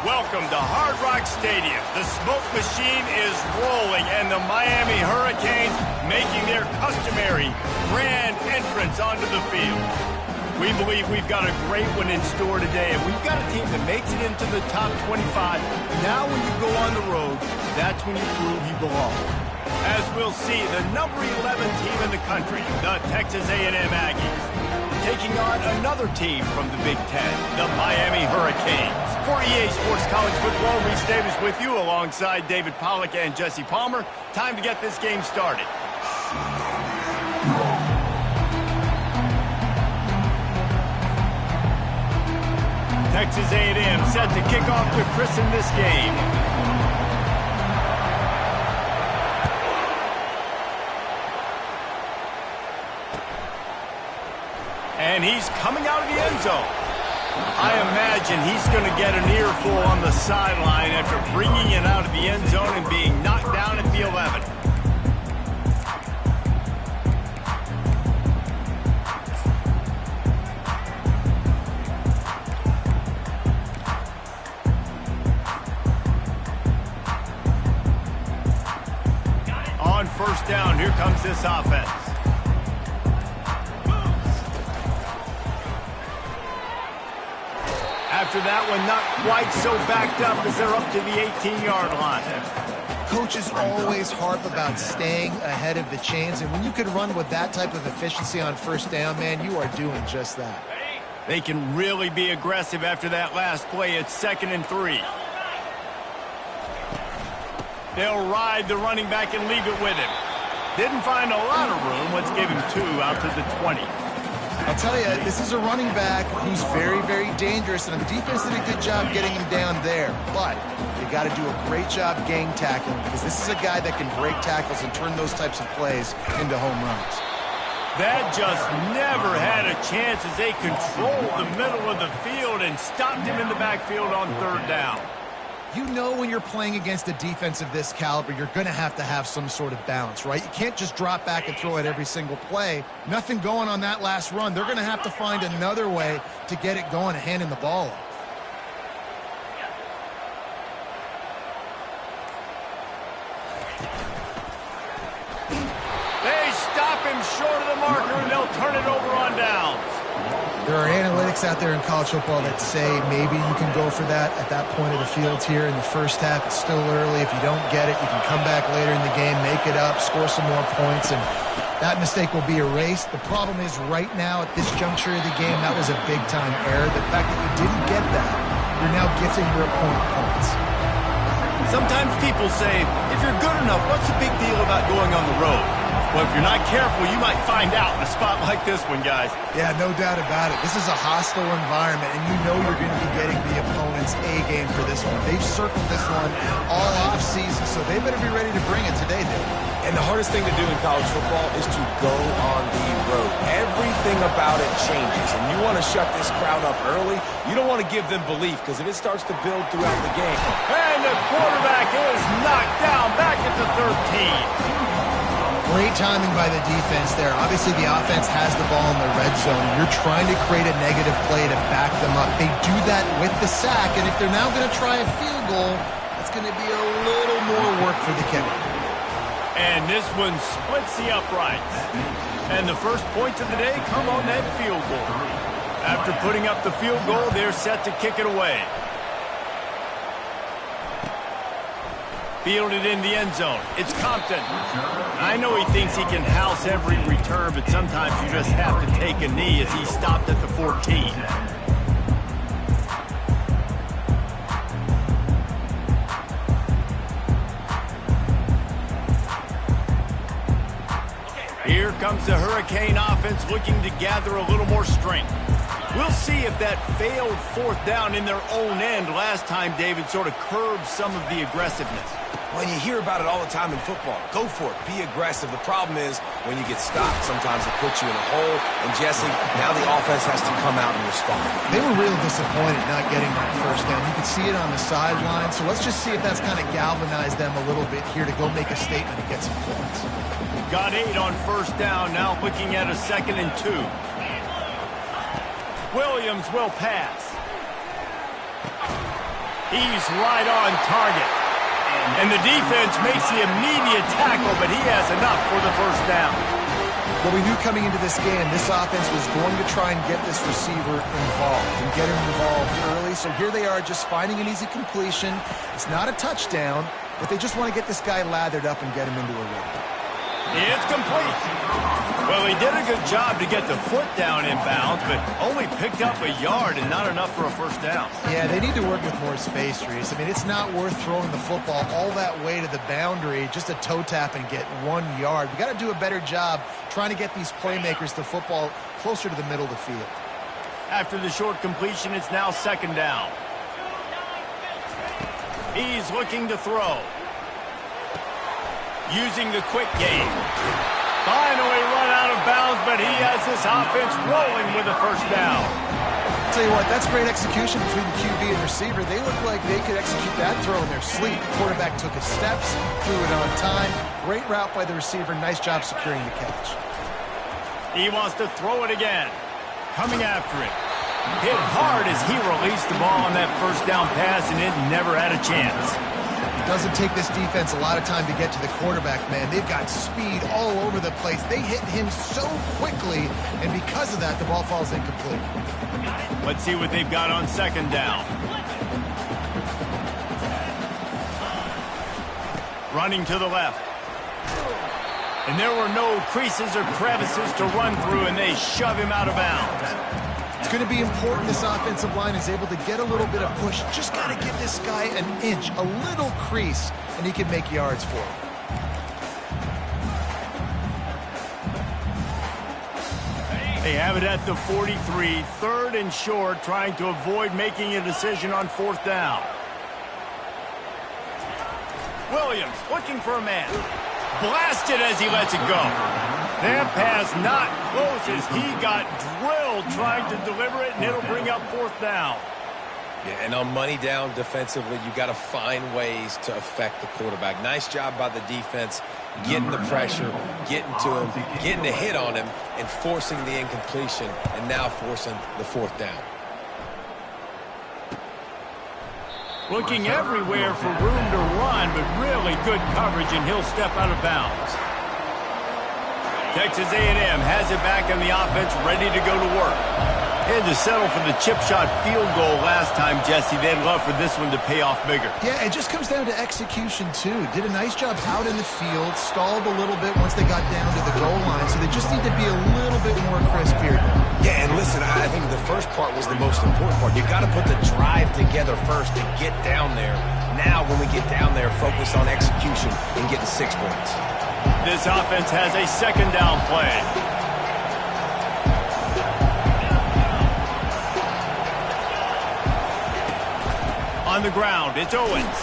Welcome to Hard Rock Stadium. The smoke machine is rolling, and the Miami Hurricanes making their customary grand entrance onto the field. We believe we've got a great one in store today, and we've got a team that makes it into the top 25. Now when you go on the road, that's when you prove you belong. As we'll see, the number 11 team in the country, the Texas A&M Aggies, taking on another team from the Big Ten, the Miami Hurricanes. For EA Sports College Football, Reese Davis with you alongside David Pollack and Jesse Palmer. Time to get this game started. Texas A&M set to kick off to christen this game. And he's coming out of the end zone. I imagine he's going to get an earful on the sideline after bringing it out of the end zone and being knocked down at the 11. On first down, here comes this offense. After that one, not quite so backed up as they're up to the 18-yard line. Coaches always harp about staying ahead of the chains, and when you can run with that type of efficiency on first down, man, you are doing just that. They can really be aggressive after that last play. It's 2nd and 3. They'll ride the running back and leave it with him. Didn't find a lot of room. Let's give him 2 out to the 20. I'll tell you, this is a running back who's very, very dangerous, and the defense did a good job getting him down there. But you got to do a great job gang tackling, because this is a guy that can break tackles and turn those types of plays into home runs. That just never had a chance as they controlled the middle of the field and stopped him in the backfield on 3rd down. You know when you're playing against a defense of this caliber, you're going to have some sort of balance, right? You can't just drop back and throw it every single play. Nothing going on that last run. They're going to have to find another way to get it going and handing the ball off. They stop him short of the marker, and they'll turn it over on downs. There are analytics out there in college football that say maybe you can go for that at that point of the field here in the first half. It's still early. If you don't get it, you can come back later in the game, make it up, score some more points, and that mistake will be erased. The problem is right now at this juncture of the game, that was a big-time error. The fact that you didn't get that, you're now gifting your opponent points. Sometimes people say, if you're good enough, what's the big deal about going on the road? Well, if you're not careful, you might find out in a spot like this one, guys. Yeah, no doubt about it. This is a hostile environment, and you know you're going to be getting the opponent's A-game for this one. They've circled this one all off-season, so they better be ready to bring it today, Dave. And the hardest thing to do in college football is to go on the road. Everything about it changes, and you want to shut this crowd up early. You don't want to give them belief, because if it starts to build throughout the game. And the quarterback is knocked down back at the 13. Great timing by the defense there. Obviously, the offense has the ball in the red zone. You're trying to create a negative play to back them up. They do that with the sack, and if they're now going to try a field goal, it's going to be a little more work for the kicker. And this one splits the uprights. And the first points of the day come on that field goal. After putting up the field goal, they're set to kick it away. Fielded in the end zone. It's Compton. I know he thinks he can house every return, but sometimes you just have to take a knee as he stopped at the 14. Here comes the Hurricane offense looking to gather a little more strength. We'll see if that failed 4th down in their own end last time, David, sort of curbed some of the aggressiveness. Well, you hear about it all the time in football. Go for it. Be aggressive. The problem is when you get stopped, sometimes it puts you in a hole. And, Jesse, now the offense has to come out and respond. They were real disappointed not getting that first down. You can see it on the sideline. So let's just see if that's kind of galvanized them a little bit here to go make a statement and get some points. Got 8 on first down. Now looking at a 2nd and 2. Williams will pass. He's right on target. And the defense makes the immediate tackle, but he has enough for the first down. Well, we knew coming into this game, this offense was going to try and get this receiver involved and get him involved early. So here they are just finding an easy completion. It's not a touchdown, but they just want to get this guy lathered up and get him into a rhythm. It's complete. Well, he did a good job to get the foot down in bounds, but only picked up a yard and not enough for a first down. Yeah, they need to work with more space, Reese. I mean, it's not worth throwing the football all that way to the boundary, just a toe tap and get 1 yard. We got to do a better job trying to get these playmakers the football closer to the middle of the field. After the short completion, it's now second down. He's looking to throw. Using the quick game. Finally run out of bounds, but he has this offense rolling with a first down. I'll tell you what, that's great execution between the QB and receiver. They look like they could execute that throw in their sleep. The quarterback took his steps, threw it on time. Great route by the receiver. Nice job securing the catch. He wants to throw it again. Coming after it. Hit hard as he released the ball on that first down pass, and it never had a chance. Doesn't take this defense a lot of time to get to the quarterback, man. They've got speed all over the place. They hit him so quickly, and because of that, the ball falls incomplete. Let's see what they've got on second down. Running to the left. And there were no creases or crevices to run through, and they shove him out of bounds. It's going to be important this offensive line is able to get a little bit of push. Just got to give this guy an inch, a little crease, and he can make yards for it. They have it at the 43, third and short, trying to avoid making a decision on fourth down. Williams looking for a man. Blasted as he lets it go. That pass not close as he got drilled trying to deliver it, and it'll bring up fourth down. Yeah, and on money down defensively, you got to find ways to affect the quarterback. Nice job by the defense, getting the pressure, getting to him, getting a hit on him, and forcing the incompletion, and now forcing the fourth down. Looking everywhere for room to run, but really good coverage, and he'll step out of bounds. Texas A&M has it back on the offense, ready to go to work. They had to settle for the chip shot field goal last time, Jesse. They'd love for this one to pay off bigger. Yeah, it just comes down to execution, too. Did a nice job out in the field, stalled a little bit once they got down to the goal line, so they just need to be a little bit more crisp here. Yeah, and listen, I think the first part was the most important part. You got to put the drive together first to get down there. Now, when we get down there, focus on execution and getting 6 points. This offense has a second down play. On the ground, it's Owens.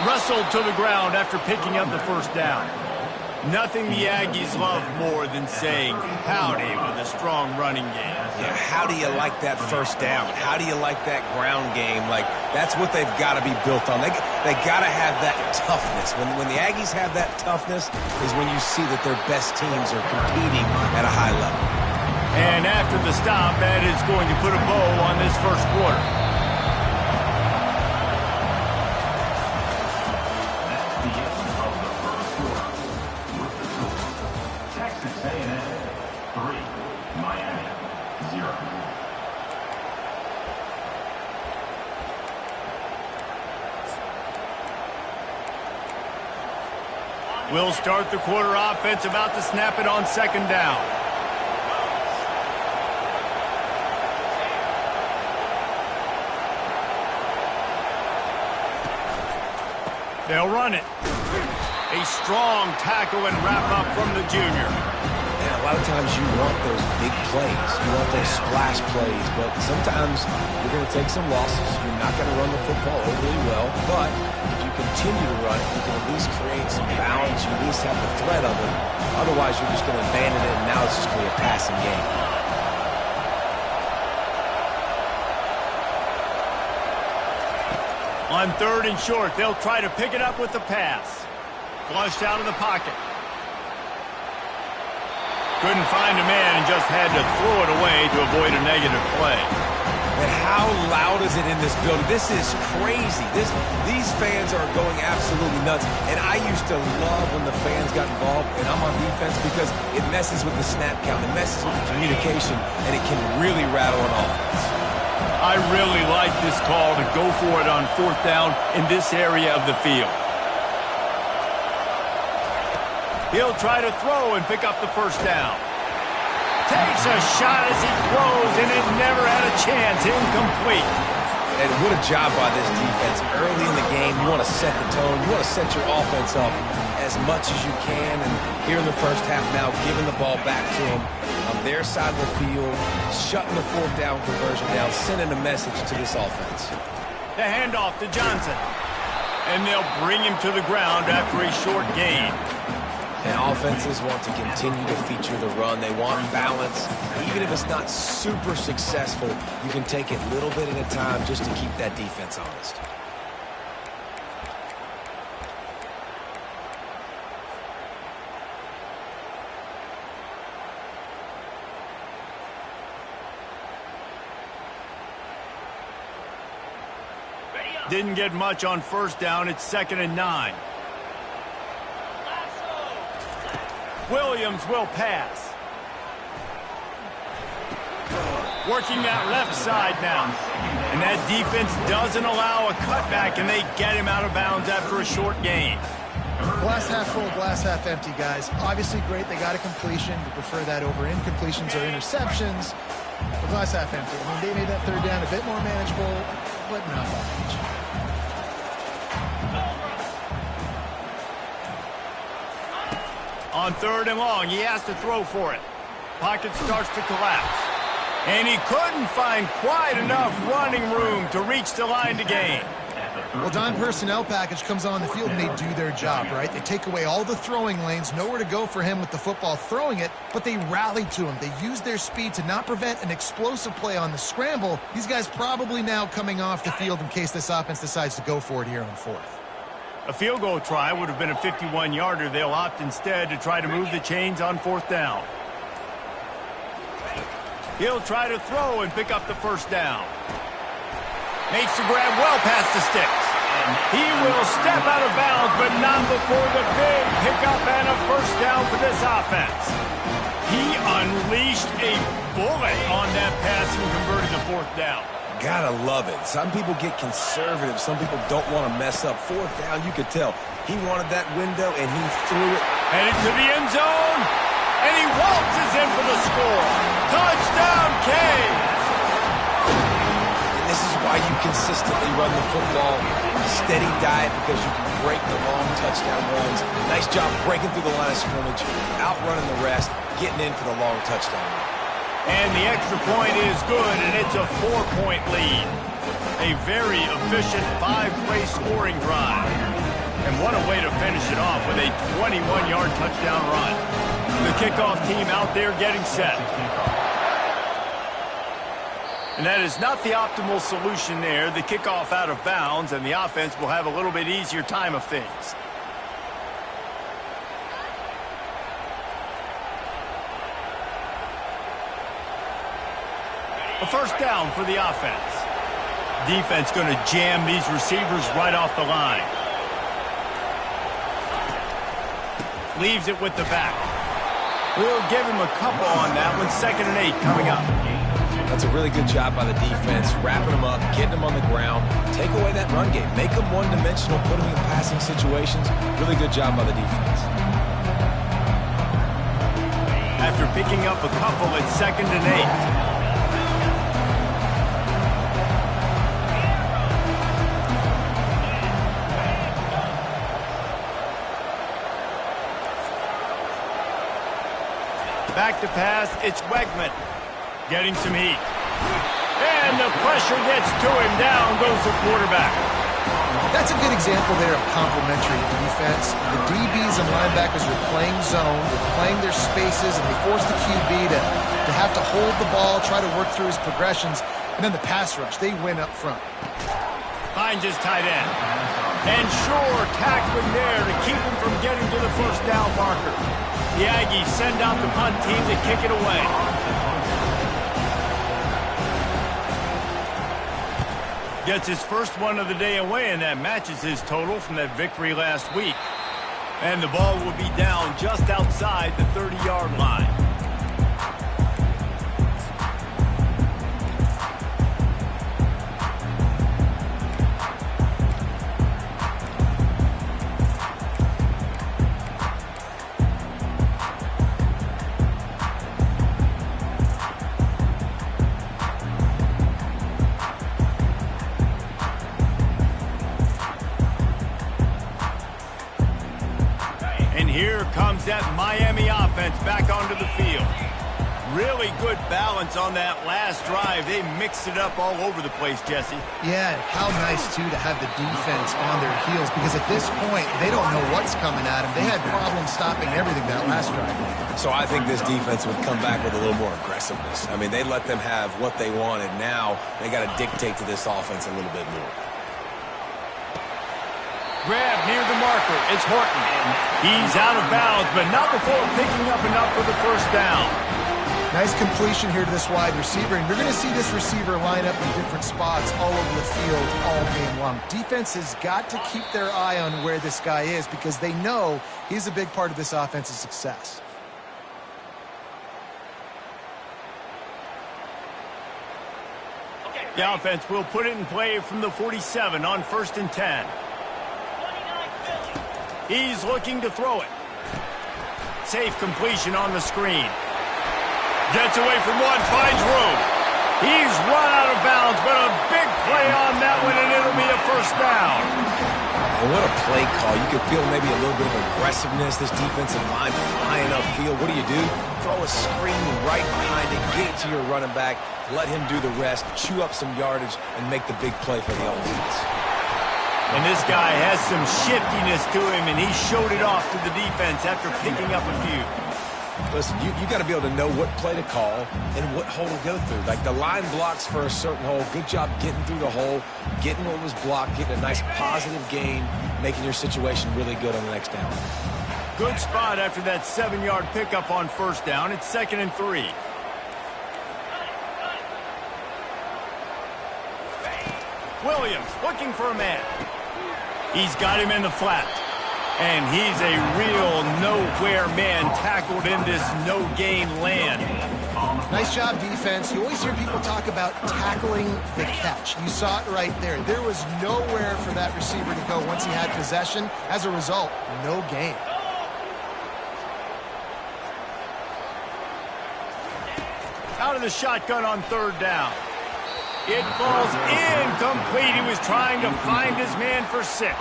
Wrestled to the ground after picking up the first down. Nothing the Aggies love more than saying howdy with a strong running game. Yeah, how do you like that first down? How do you like that ground game? Like, that's what they've got to be built on. They got to have that toughness. When the Aggies have that toughness is when you see that their best teams are competing at a high level. And after the stop, that is going to put a bow on this first quarter. We'll start the quarter offense, about to snap it on second down. They'll run it. A strong tackle and wrap up from the junior. Yeah, a lot of times you want those big plays. You want those splash plays, but sometimes you're going to take some losses. You're not going to run the football overly well, but if you continue to run it, you can at least create some balance. You at least have the threat of it. Otherwise, you're just going to abandon it, and now it's just going to be a passing game. On third and short, they'll try to pick it up with the pass. Flushed out of the pocket. Couldn't find a man and just had to throw it away to avoid a negative play. And how loud is it in this building? This is crazy. These fans are going absolutely nuts. And I used to love when the fans got involved, and I'm on defense, because it messes with the snap count, it messes with the communication, and it can really rattle an offense. I really like this call to go for it on 4th down in this area of the field. He'll try to throw and pick up the 1st down. Takes a shot as he throws, and it never had a chance. Incomplete. And what a job by this defense. Early in the game, you want to set the tone. You want to set your offense up as much as you can. And here in the 1st half now, giving the ball back to them on their side of the field, shutting the 4th down conversion down, sending a message to this offense. The handoff to Johnson. And they'll bring him to the ground after a short gain. And offenses want to continue to feature the run. They want balance. Even if it's not super successful, you can take it little bit at a time just to keep that defense honest. Didn't get much on 1st down. It's 2nd and 9. Williams will pass. Working that left side now. And that defense doesn't allow a cutback, and they get him out of bounds after a short gain. Glass half full, glass half empty, guys. Obviously great, they got a completion. We prefer that over incompletions or interceptions. But glass half empty. I mean, they made that 3rd down a bit more manageable, but not that much. On 3rd and long, he has to throw for it. Pocket starts to collapse. And he couldn't find quite enough running room to reach the line to gain. Well, Don, personnel package comes on the field and they do their job, right? They take away all the throwing lanes, nowhere to go for him with the football throwing it, but they rally to him. They use their speed to not prevent an explosive play on the scramble. These guys probably now coming off the field in case this offense decides to go for it here on 4th. A field goal try would have been a 51-yarder. They'll opt instead to try to move the chains on 4th down. He'll try to throw and pick up the 1st down. Makes the grab well past the sticks. He will step out of bounds, but not before the big pickup and a 1st down for this offense. He unleashed a bullet on that pass and converted the 4th down. Gotta love it. Some people get conservative. Some people don't want to mess up. 4th down, you could tell. He wanted that window, and he threw it. Headed to the end zone, and he waltzes in for the score. Touchdown, Canes! And this is why you consistently run the football. Steady diet, because you can break the long touchdown runs. Nice job breaking through the line of scrimmage, outrunning the rest, getting in for the long touchdown run. And the extra point is good, and it's a 4-point lead. A very efficient 5-play scoring drive. And what a way to finish it off with a 21-yard touchdown run. The kickoff team out there getting set. And that is not the optimal solution there. The kickoff out of bounds, and the offense will have a little bit easier time of things. A 1st down for the offense. Defense going to jam these receivers right off the line. Leaves it with the back. We'll give him a couple on that one. 2nd and 8 coming up. That's a really good job by the defense, wrapping them up, getting them on the ground, take away that run game, make them one-dimensional, put them in passing situations. Really good job by the defense. After picking up a couple at 2nd and 8. Back to pass, it's Wegman. Getting some heat. And the pressure gets to him. Down goes the quarterback. That's a good example there of complementary defense. The DBs and linebackers are playing zone, they're playing their spaces, and they force the QB to have to hold the ball, try to work through his progressions, and then the pass rush, they win up front. Finds his tight end. And sure, tackling there to keep him from getting to the 1st down marker. The Aggies send out the punt team to kick it away. Gets his first one of the day away, and that matches his total from that victory last week. And the ball will be down just outside the 30-yard line. Here comes that Miami offense back onto the field. Really good balance on that last drive. They mixed it up all over the place, Jesse. Yeah, how nice, too, to have the defense on their heels, because at this point, they don't know what's coming at them. They had problems stopping everything that last drive. So I think this defense would come back with a little more aggressiveness. I mean, they let them have what they wanted. Now they got to dictate to this offense a little bit more. Grab near the marker. It's Horton. He's out of bounds, but not before picking up enough for the first down. Nice completion here to this wide receiver, and you're going to see this receiver line up in different spots all over the field all game long. Defense has got to keep their eye on where this guy is because they know he's a big part of this offense's success. The offense will put it in play from the 47 on 1st and 10. He's looking to throw it. Safe completion on the screen. Gets away from one, finds room. He's run out of bounds, but a big play on that one, and it'll be a first down. And what a play call. You can feel maybe a little bit of aggressiveness. This defensive line flying upfield. What do? Throw a screen right behind it, get it to your running back, let him do the rest, chew up some yardage, and make the big play for the offense. And this guy has some shiftiness to him, and he showed it off to the defense after picking up a few. Listen, you got to be able to know what play to call and what hole to go through. Like the line blocks for a certain hole. Good job getting through the hole, getting what was blocked, getting a nice positive gain, making your situation really good on the next down. Good spot after that 7-yard pickup on first down. It's 2nd and 3. Williams looking for a man. He's got him in the flat. And he's a real nowhere man tackled in this no-gain land. Nice job, defense. You always hear people talk about tackling the catch. You saw it right there. There was nowhere for that receiver to go once he had possession. As a result, no gain. Out of the shotgun on 3rd down. It falls incomplete. He was trying to find his man for 6.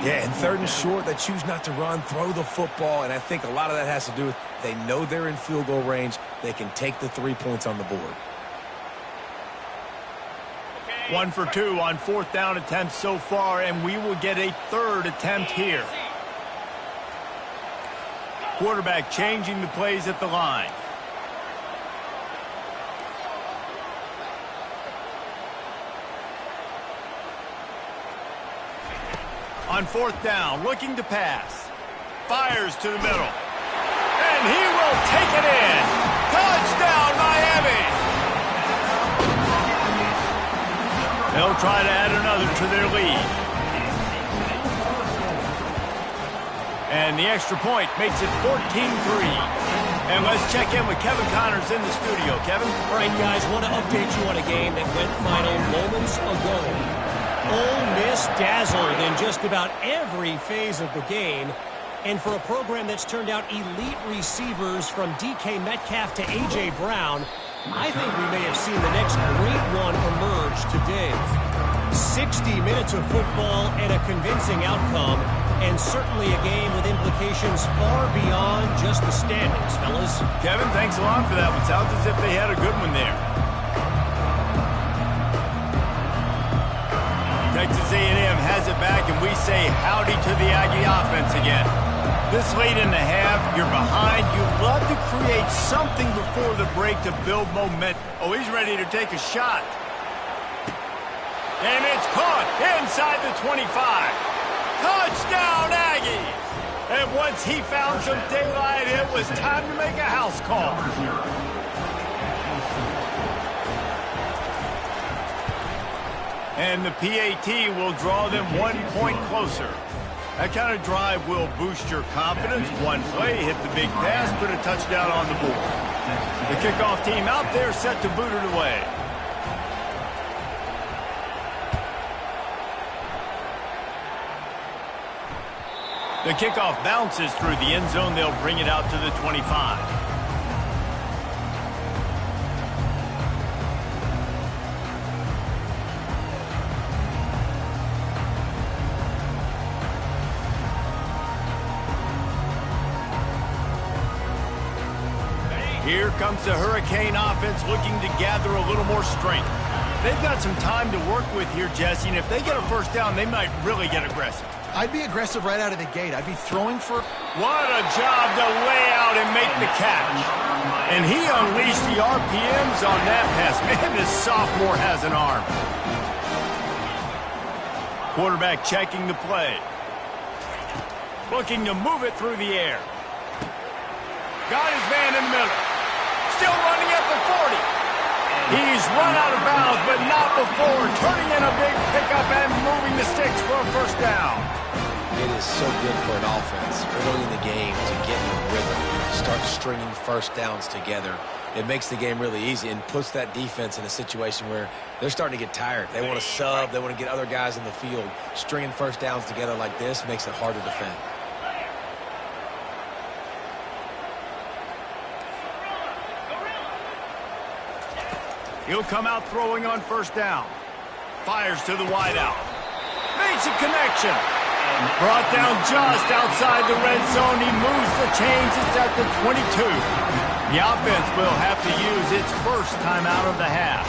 Yeah, and 3rd and short, they choose not to run, throw the football, and I think a lot of that has to do with they know they're in field goal range. They can take the 3 points on the board. 1 for 2 on 4th down attempts so far, and we will get a 3rd attempt here. Quarterback changing the plays at the line. On 4th down, looking to pass. Fires to the middle. And he will take it in. Touchdown, Miami! They'll try to add another to their lead. And the extra point makes it 14-3. And let's check in with Kevin Connors in the studio. Kevin? All right, guys, want to update you on a game that went final moments ago. Ole Miss dazzled in just about every phase of the game. And for a program that's turned out elite receivers from DK Metcalf to A.J. Brown, I think we may have seen the next great one emerge today. 60 minutes of football and a convincing outcome, and certainly a game with implications far beyond just the standings, fellas. Kevin, thanks a lot for that one. Sounds as if they had a good one there. Texas A&M has it back, and we say howdy to the Aggie offense again. This late in the half, you're behind. You love to create something before the break to build momentum. Oh, he's ready to take a shot. And it's caught inside the 25. Touchdown, Aggies! And once he found some daylight, it was time to make a house call. And the PAT will draw them 1 point closer. That kind of drive will boost your confidence. One play, hit the big pass, put a touchdown on the board. The kickoff team out there set to boot it away. The kickoff bounces through the end zone. They'll bring it out to the 25. Here comes the Hurricane offense looking to gather a little more strength. They've got some time to work with here, Jesse, and if they get a first down, they might really get aggressive. I'd be aggressive right out of the gate. I'd be throwing for... What a job to lay out and make the catch. And he unleashed the RPMs on that pass. Man, this sophomore has an arm. Quarterback checking the play. Looking to move it through the air. Got his man in the middle. Still running at the 40. He's run out of bounds, but not before. Turning in a big pickup and moving the sticks for a first down. It is so good for an offense early in the game to get in a rhythm, start stringing first downs together. It makes the game really easy and puts that defense in a situation where they're starting to get tired. They want to sub. They want to get other guys in the field. Stringing first downs together like this makes it hard to defend. He'll come out throwing on first down. Fires to the wideout. Makes a connection. Brought down just outside the red zone. He moves the chains. It's at the 22. The offense will have to use its first timeout of the half.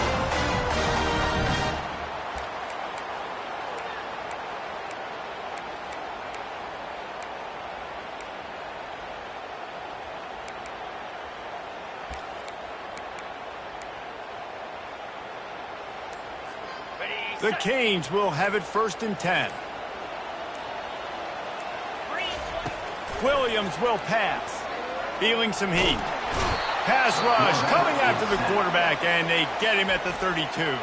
The Canes will have it 1st and 10. Williams will pass. Feeling some heat. Pass rush coming after the quarterback, and they get him at the 32.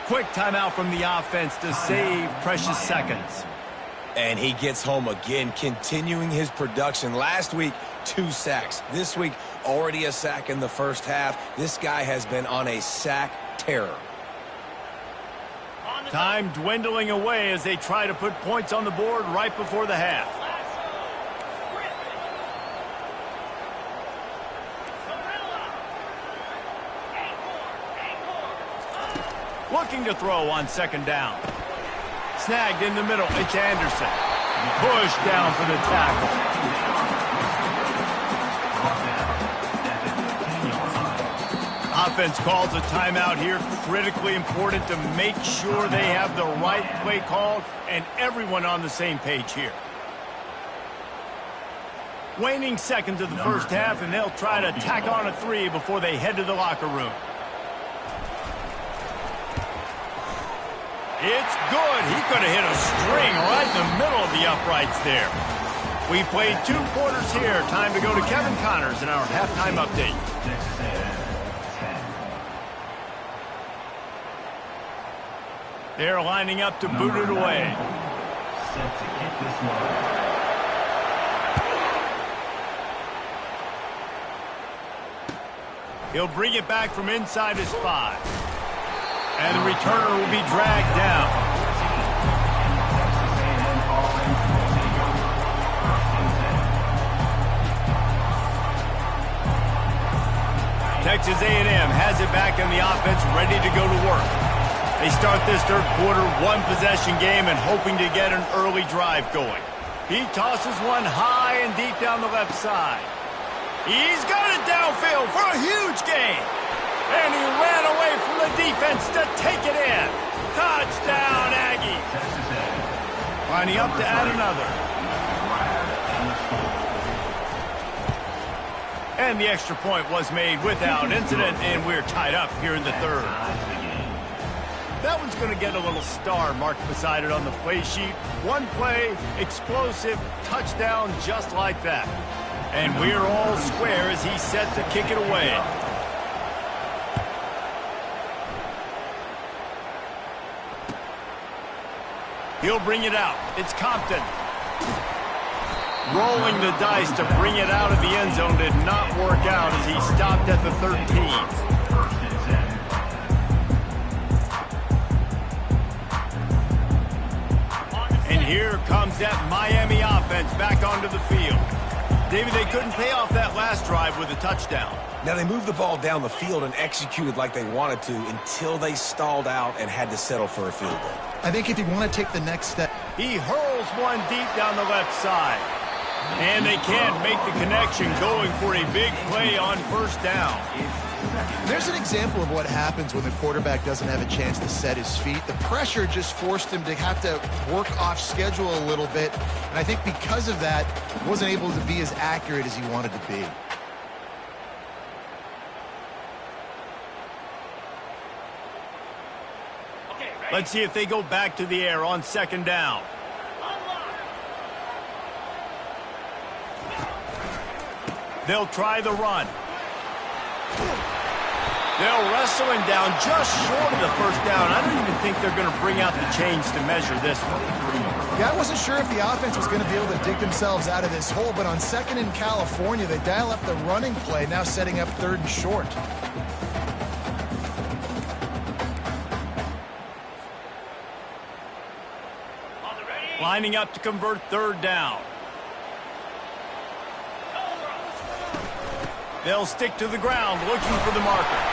Quick timeout from the offense to save precious seconds. And he gets home again, continuing his production. Last week, 2 sacks. This week, already a sack in the first half. This guy has been on a sack terror. Time dwindling away as they try to put points on the board right before the half. Looking to throw on 2nd down. Snagged in the middle. It's Anderson. Pushed down for the tackle. Offense calls a timeout here. Critically important to make sure they have the right play called and everyone on the same page here. Waning seconds of the first half, and they'll try to tack on a 3 before they head to the locker room. It's good. He could have hit a string right in the middle of the uprights there. We played 2 quarters here. Time to go to Kevin Connors in our halftime update. They're lining up to boot it away. He'll bring it back from inside his 5. And the returner will be dragged down. Texas A&M has it back in the offense, ready to go to work. They start this 3rd quarter 1-possession game and hoping to get an early drive going. He tosses one high and deep down the left side. He's got it downfield for a huge gain. And he ran away from the defense to take it in. Touchdown, Aggies. Lining up to add another. And the extra point was made without incident, and we're tied up here in the 3rd. That one's going to get a little star marked beside it on the play sheet. One play, explosive, touchdown just like that. And we're all square as he's set to kick it away. He'll bring it out. It's Compton. Rolling the dice to bring it out of the end zone did not work out as he stopped at the 13. And here comes that Miami offense back onto the field. David, they couldn't pay off that last drive with a touchdown. Now, they moved the ball down the field and executed like they wanted to until they stalled out and had to settle for a field goal. I think if you want to take the next step. He hurls one deep down the left side. And they can't make the connection, going for a big play on first down. There's an example of what happens when the quarterback doesn't have a chance to set his feet. The pressure just forced him to have to work off schedule a little bit. And I think because of that, he wasn't able to be as accurate as he wanted to be. Let's see if they go back to the air on second down. They'll try the run. They'll wrestle him down just short of the first down. I don't even think they're going to bring out the chains to measure this one. Yeah, I wasn't sure if the offense was going to be able to dig themselves out of this hole, but on second in California, they dial up the running play, now setting up third and short. Lining up to convert third down. They'll stick to the ground looking for the marker.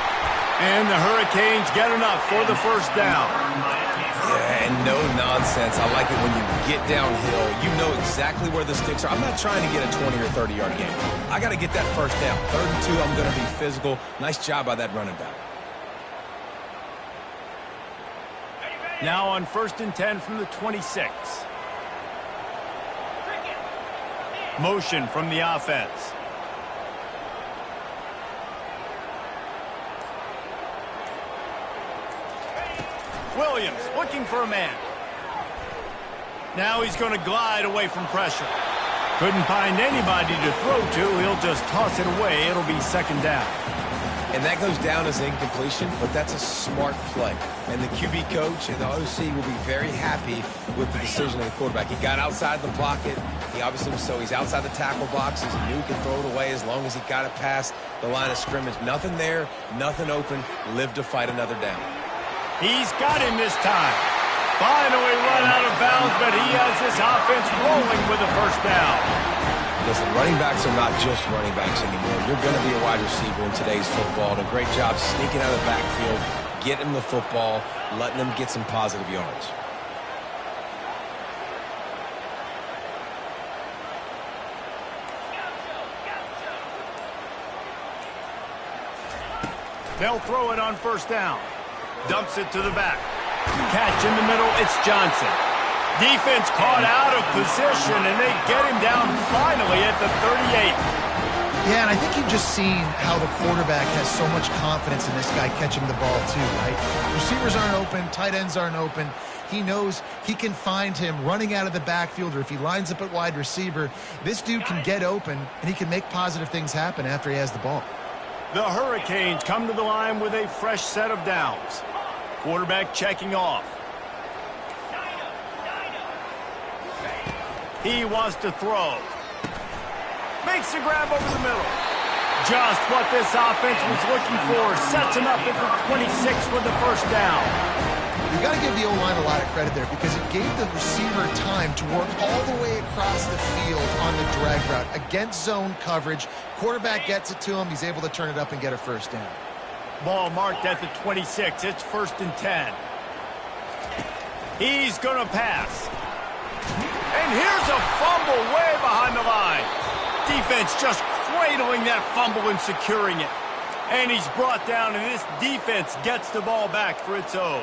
And the Hurricanes get enough for the first down. Yeah, and no nonsense. I like it when you get downhill. You know exactly where the sticks are. I'm not trying to get a 20 or 30-yard game. I got to get that first down. 3rd and 2, I'm going to be physical. Nice job by that running back. Now on 1st and 10 from the 26. Motion from the offense. Williams looking for a man. Now he's going to glide away from pressure. Couldn't find anybody to throw to. He'll just toss it away. It'll be second down. And that goes down as incompletion, but that's a smart play. And the QB coach and the OC will be very happy with the decision of the quarterback. He got outside the pocket. He obviously he's outside the tackle boxes. He knew he could throw it away as long as he got it past the line of scrimmage. Nothing there, nothing open. Live to fight another down. He's got him this time. Finally run out of bounds, but he has his offense rolling with a first down. Listen, running backs are not just running backs anymore. You're going to be a wide receiver in today's football. And a great job sneaking out of the backfield, getting the football, letting them get some positive yards. They'll throw it on first down. Dumps it to the back. Catch in the middle, it's Johnson. Defense caught out of position, and they get him down finally at the 38. Yeah, and I think you've just seen how the quarterback has so much confidence in this guy catching the ball too, right? Receivers aren't open, tight ends aren't open. He knows he can find him running out of the backfield, or if he lines up at wide receiver, this dude can get open, and he can make positive things happen after he has the ball. The Hurricanes come to the line with a fresh set of downs. Quarterback checking off. He wants to throw. Makes the grab over the middle. Just what this offense was looking for. Sets him up at the 26 with the first down. You got to give the O-line a lot of credit there because it gave the receiver time to work all the way across the field on the drag route against zone coverage. Quarterback gets it to him. He's able to turn it up and get a first down. Ball marked at the 26. It's 1st and 10. He's going to pass. And here's a fumble way behind the line. Defense just cradling that fumble and securing it. And he's brought down, and this defense gets the ball back for its own.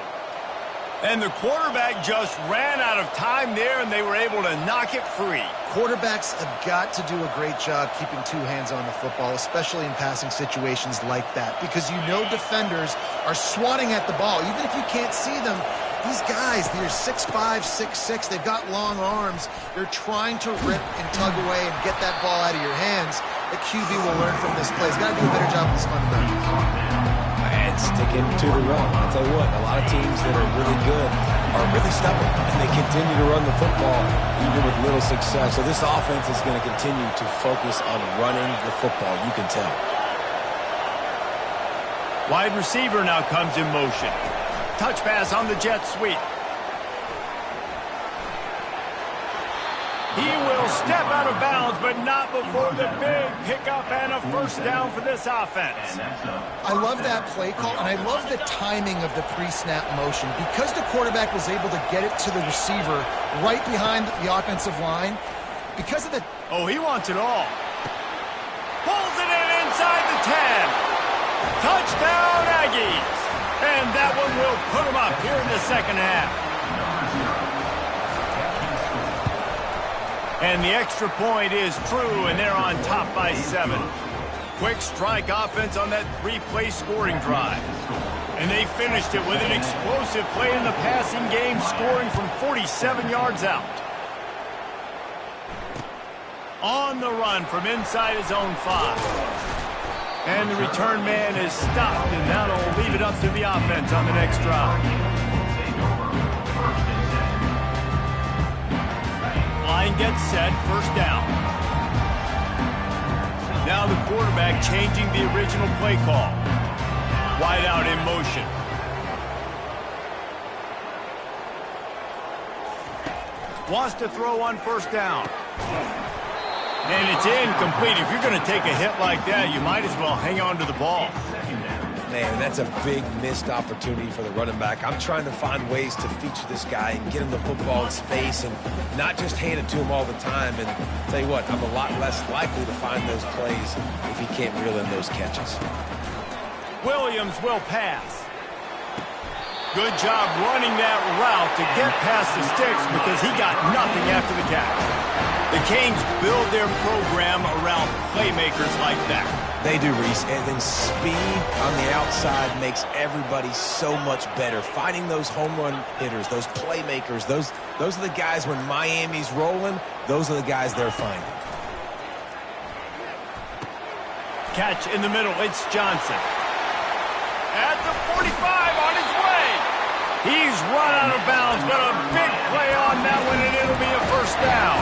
And the quarterback just ran out of time there, and they were able to knock it free. Quarterbacks have got to do a great job keeping two hands on the football, especially in passing situations like that, because you know defenders are swatting at the ball. Even if you can't see them, these guys, they're 6'5", 6'6", they've got long arms. They're trying to rip and tug away and get that ball out of your hands. The QB will learn from this play. He's got to do a better job with his fundamentals. And sticking to the run. I'll tell you what, a lot of teams that are really good are really stubborn, and they continue to run the football even with little success. So this offense is going to continue to focus on running the football, you can tell. Wide receiver now comes in motion. Touch pass on the jet sweep. He will step out of bounds, but not before the big pickup and a first down for this offense. I love that play call, and I love the timing of the pre-snap motion. Because the quarterback was able to get it to the receiver right behind the offensive line, because of the... Oh, he wants it all. Pulls it in inside the 10. Touchdown, Aggies. And that one will put him up here in the second half. And the extra point is true, and they're on top by 7. Quick strike offense on that 3-play scoring drive. And they finished it with an explosive play in the passing game, scoring from 47 yards out. On the run from inside his own 5. And the return man is stopped, and that'll leave it up to the offense on the next drive. Line gets set, first down. Now the quarterback changing the original play call. Wide out in motion. Wants to throw on first down. And it's incomplete. If you're going to take a hit like that, you might as well hang on to the ball. Man, that's a big missed opportunity for the running back. I'm trying to find ways to feature this guy and get him the football in space and not just hand it to him all the time. And tell you what, I'm a lot less likely to find those plays if he can't reel in those catches. Williams will pass. Good job running that route to get past the sticks because he got nothing after the catch. The Canes build their program around playmakers like that. They do, Reese, and then speed on the outside makes everybody so much better. Finding those home run hitters, those playmakers, those are the guys when Miami's rolling, those are the guys they're finding. Catch in the middle, it's Johnson. At the 45 on his way. He's run out of bounds, but a big play on that one, and it'll be a first down.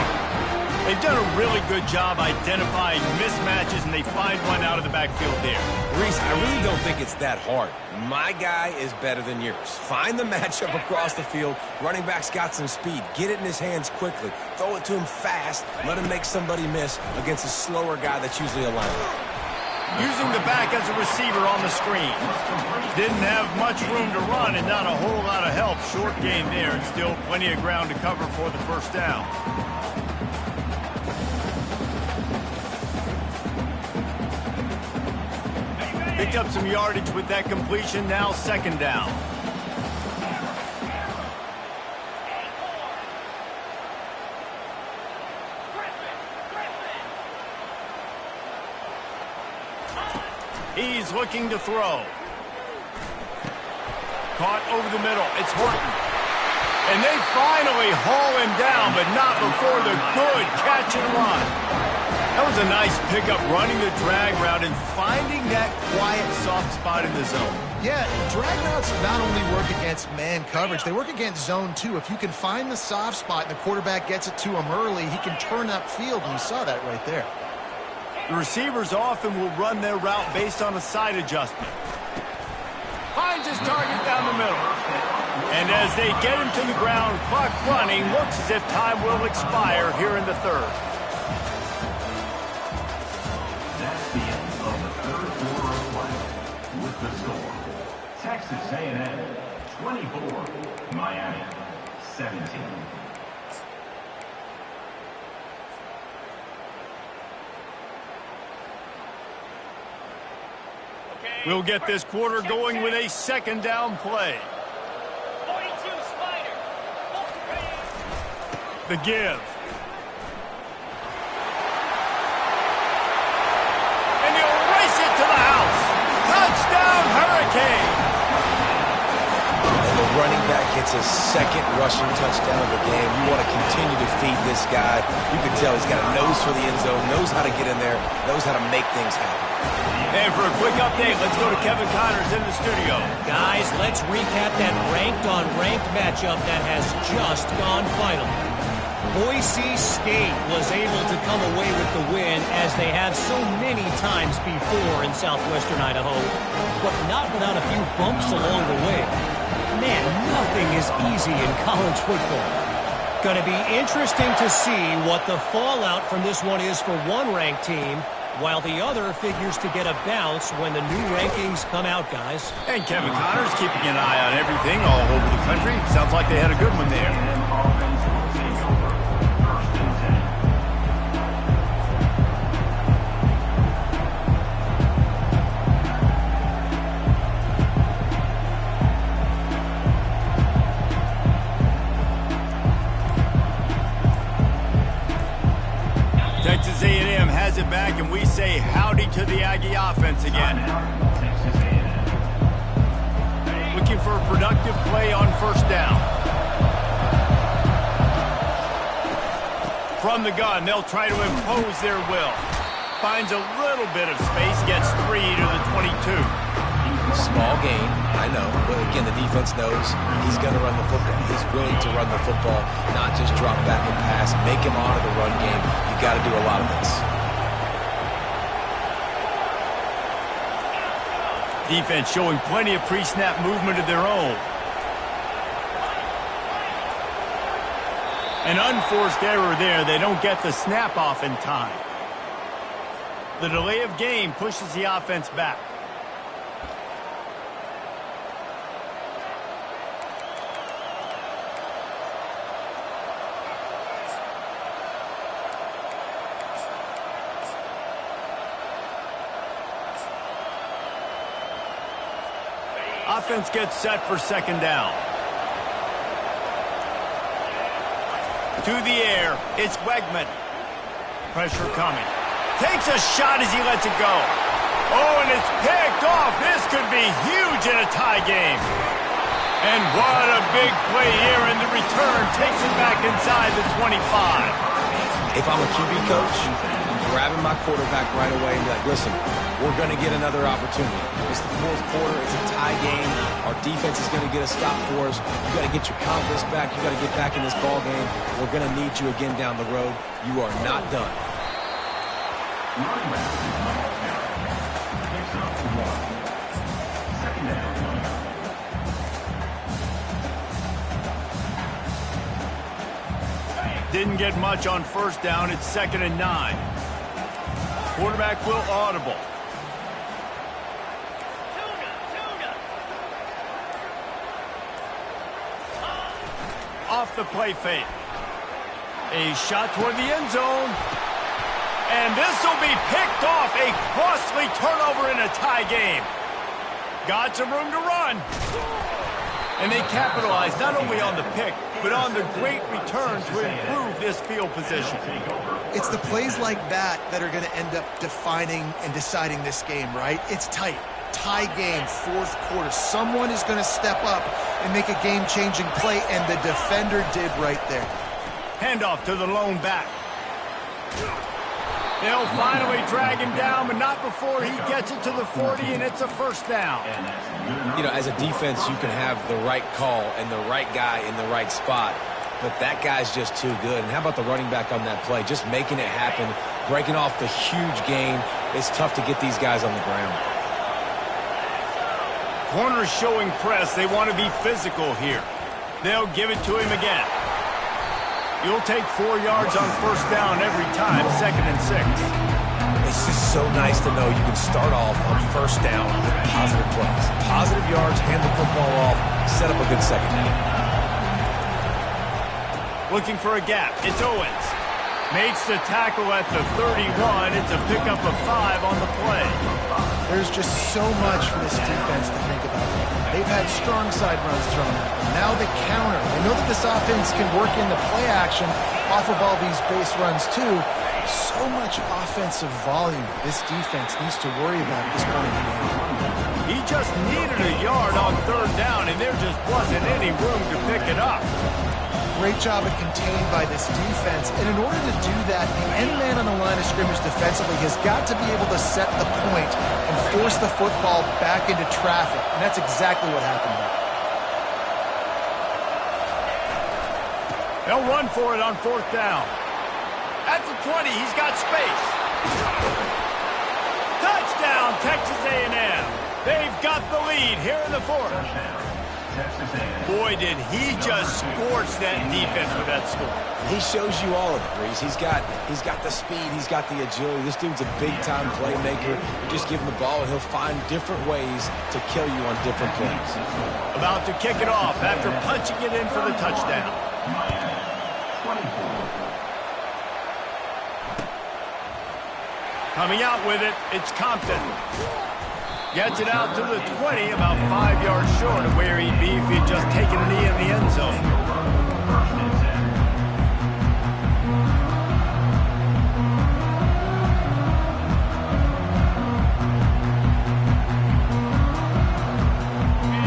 They've done a really good job identifying mismatches, and they find one out of the backfield there. Reese, I really don't think it's that hard. My guy is better than yours. Find the matchup across the field. Running back's got some speed. Get it in his hands quickly. Throw it to him fast. Let him make somebody miss against a slower guy that's usually a lineman. Using the back as a receiver on the screen. Didn't have much room to run and not a whole lot of help. Short gain there and still plenty of ground to cover for the first down. Picked up some yardage with that completion, now second down. He's looking to throw. Caught over the middle, it's Horton. And they finally haul him down, but not before the good catch and run. That was a nice pickup, running the drag route and finding that quiet, soft spot in the zone. Yeah, drag routes not only work against man coverage, they work against zone too. If you can find the soft spot and the quarterback gets it to him early, he can turn upfield, and you saw that right there. The receivers often will run their route based on a side adjustment. Finds his target down the middle. And as they get him to the ground, clock running, looks as if time will expire here in the third. Texas A&M 24, Miami 17. We'll get this quarter going with a second down play. 42 Spider. The give. And he'll race it to the house. Touchdown, Hurricane. And the running back gets a second rushing touchdown of the game. You want to continue to feed this guy. You can tell he's got a nose for the end zone, knows how to get in there, knows how to make things happen. And for a quick update, let's go to Kevin Connors in the studio. Guys, let's recap that ranked-on-ranked matchup that has just gone final. Boise State was able to come away with the win, as they have so many times before in southwestern Idaho, but not without a few bumps along the way. Man, nothing is easy in college football. Going to be interesting to see what the fallout from this one is for one ranked team, while the other figures to get a bounce when the new rankings come out, guys. And Kevin Connors keeping an eye on everything all over the country. Sounds like they had a good one there. Texas A&M has it back, and we say howdy to the Aggie offense again. Looking for a productive play on first down. From the gun, they'll try to impose their will. Finds a little bit of space, gets 3 to the 22. Small gain, I know, but again, the defense knows he's going to run the football. He's willing to run the football, not just drop back and pass, make him honor the run game. You got to do a lot of this. Defense showing plenty of pre-snap movement of their own. An unforced error there. They don't get the snap off in time. The delay of game pushes the offense back. Offense gets set for second down. To the air, it's Wegman. Pressure coming. Takes a shot as he lets it go. Oh, and it's picked off. This could be huge in a tie game. And what a big play here, and the return takes it back inside the 25. If I'm a QB coach, I'm grabbing my quarterback right away and be like, listen, we're going to get another opportunity. It's the fourth quarter. It's a tie game. Our defense is going to get a stop for us. You got to get your confidence back. You got to get back in this ball game. We're going to need you again down the road. You are not done. Didn't get much on first down. It's 2nd and 9. Quarterback will audible. Off the play fake. A shot toward the end zone. And this will be picked off. A costly turnover in a tie game. Got some room to run. And they capitalize not only on the pick, but on the great return to improve this field position. It's the plays like that that are going to end up defining and deciding this game, right? It's tight. Tie game, fourth quarter. Someone is going to step up and make a game-changing play, and the defender did right there. Handoff to the lone back. They'll finally drag him down, but not before he gets it to the 40, and it's a first down. You know, as a defense, you can have the right call and the right guy in the right spot, but that guy's just too good. And how about the running back on that play? Just making it happen, breaking off the huge gain. It's tough to get these guys on the ground. Corners showing press. They want to be physical here. They'll give it to him again. You'll take 4 yards on first down every time, 2nd and 6. It's just so nice to know you can start off on first down with positive plays. Positive yards, hand the football off, set up a good second down. Looking for a gap. It's Owens. Makes the tackle at the 31. It's a pickup of 5 on the play. There's just so much for this defense to think about. They've had strong side runs thrown at them. Now the counter. They know that this offense can work in the play action off of all these base runs too. So much offensive volume this defense needs to worry about at this point in the game. He just needed a yard on third down, and there just wasn't any room to pick it up. great job of containing by this defense. And in order to do that, the end man on the line of scrimmage defensively has got to be able to set the point and force the football back into traffic. And that's exactly what happened there. They'll run for it on 4th down. At the 20, he's got space. Touchdown, Texas A&M. They've got the lead here in the 4th. Boy, did he just scorch that defense with that score. He shows you all of it, Breeze. He's got the speed. He's got the agility. This dude's a big-time playmaker. You just give him the ball, and he'll find different ways to kill you on different plays. About to kick it off after punching it in for the touchdown. Coming out with it, it's Compton. Gets it out to the 20, about 5 yards short of where he'd be if he'd just taken a knee in the end zone.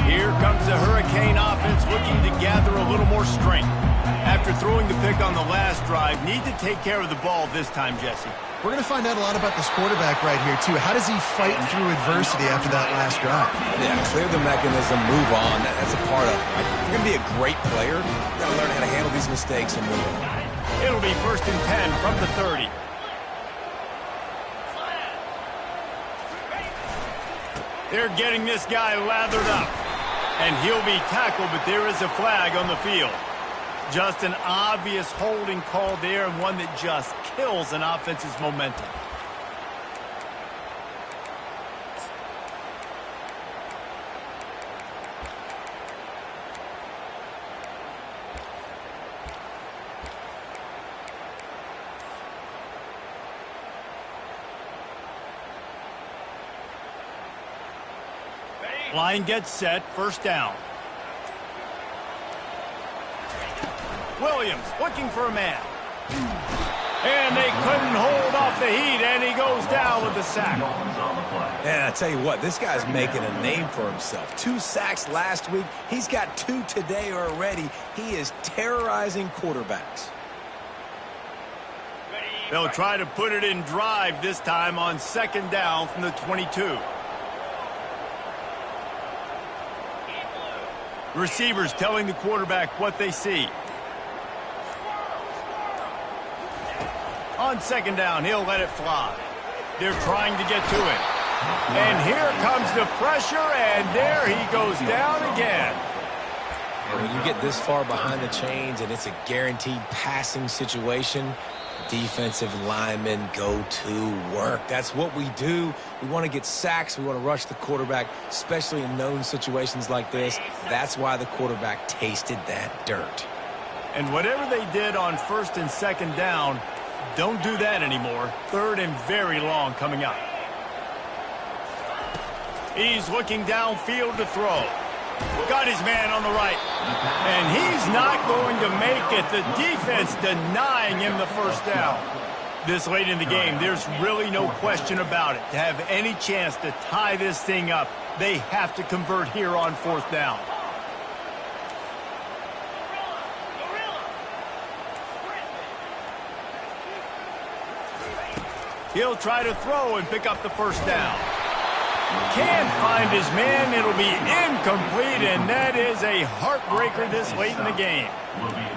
Here comes the Hurricane offense looking to gather a little more strength. After throwing the pick on the last drive, need to take care of the ball this time, Jesse. We're going to find out a lot about this quarterback right here, too. How does he fight through adversity after that last drive? Yeah, clear the mechanism, move on. That's a part of it. Right? If you're going to be a great player, you've got to learn how to handle these mistakes and move on. It'll be 1st and 10 from the 30. They're getting this guy lathered up. And he'll be tackled, but there is a flag on the field. Just an obvious holding call there, and one that just kills an offense's momentum. Line gets set, 1st down. Williams looking for a man. And they couldn't hold off the heat, and he goes down with the sack. And I tell you what, this guy's making a name for himself. 2 sacks last week. He's got 2 today already. He is terrorizing quarterbacks. They'll try to put it in drive this time on 2nd down from the 22. Receivers telling the quarterback what they see. On 2nd down, he'll let it fly. They're trying to get to it. And here comes the pressure, and there he goes down again. And when you get this far behind the chains and it's a guaranteed passing situation, defensive linemen go to work. That's what we do. We want to get sacks. We want to rush the quarterback, especially in known situations like this. That's why the quarterback tasted that dirt. And whatever they did on 1st and 2nd down, don't do that anymore. 3rd and very long coming up. He's looking downfield to throw. Got his man on the right. And he's not going to make it. The defense denying him the 1st down. This late in the game, there's really no question about it. To have any chance to tie this thing up, they have to convert here on 4th down. He'll try to throw and pick up the 1st down. Can't find his man. It'll be incomplete, and that is a heartbreaker this late in the game.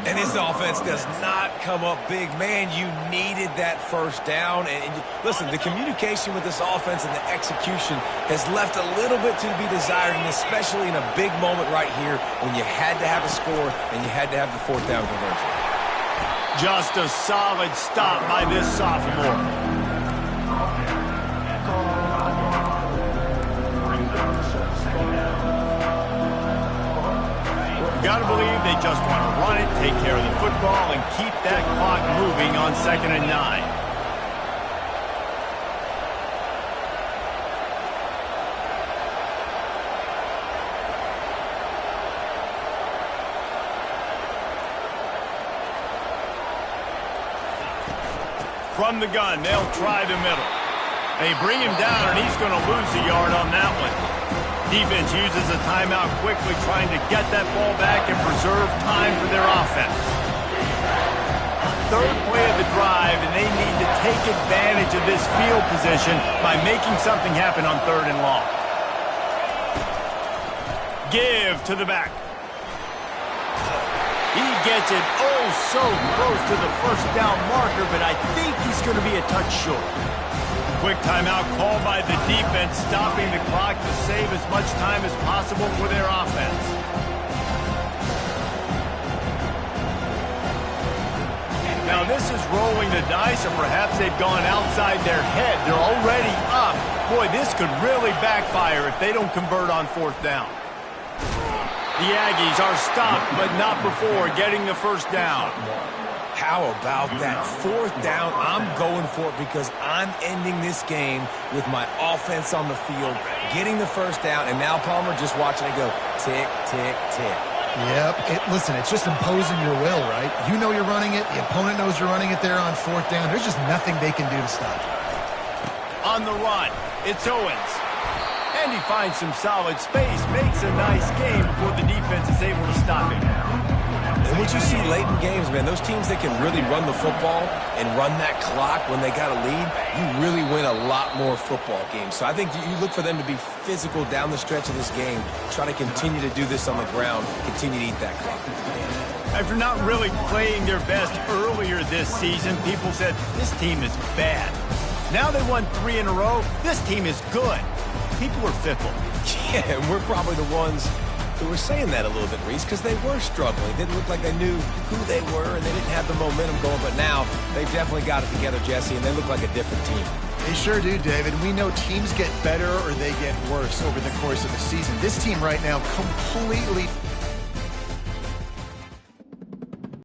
And this offense does not come up big. Man, you needed that 1st down. And listen, the communication with this offense and the execution has left a little bit to be desired, and especially in a big moment right here when you had to have a score and you had to have the 4th down conversion. Just a solid stop by this sophomore. Got to believe they just want to run it, take care of the football, and keep that clock moving on 2nd and 9. From the gun, they'll try the middle. They bring him down, and he's going to lose a yard on that one. Defense uses a timeout quickly, trying to get that ball back and preserve time for their offense. third play of the drive, and they need to take advantage of this field position by making something happen on 3rd and long. Give to the back. He gets it so close to the first down marker, but I think he's going to be a touch short. Quick timeout called by the defense, stopping the clock to save as much time as possible for their offense. Now this is rolling the dice, or perhaps they've gone outside their head. They're already up. Boy, this could really backfire if they don't convert on 4th down. The Aggies are stopped, but not before getting the first down. How about that 4th down? I'm going for it because I'm ending this game with my offense on the field, getting the first down, and now Palmer just watching it go tick, tick, tick. Yep. Listen, it's just imposing your will, right? You know you're running it. The opponent knows you're running it there on 4th down. There's just nothing they can do to stop it. On the run, it's Owens. And he finds some solid space, makes a nice game before the defense is able to stop him. And what you see late in games, man, those teams that can really run the football and run that clock when they got a lead, you really win a lot more football games. So I think you look for them to be physical down the stretch of this game, try to continue to do this on the ground, continue to eat that clock. After not really playing their best earlier this season, people said, this team is bad. Now they won 3 in a row. This team is good. People are fickle. Yeah, and we're probably the ones who were saying that a little bit, Reese, because they were struggling. It didn't look like they knew who they were, and they didn't have the momentum going. But now they've definitely got it together, Jesse, and they look like a different team. They sure do, David. We know teams get better or they get worse over the course of the season. This team right now completely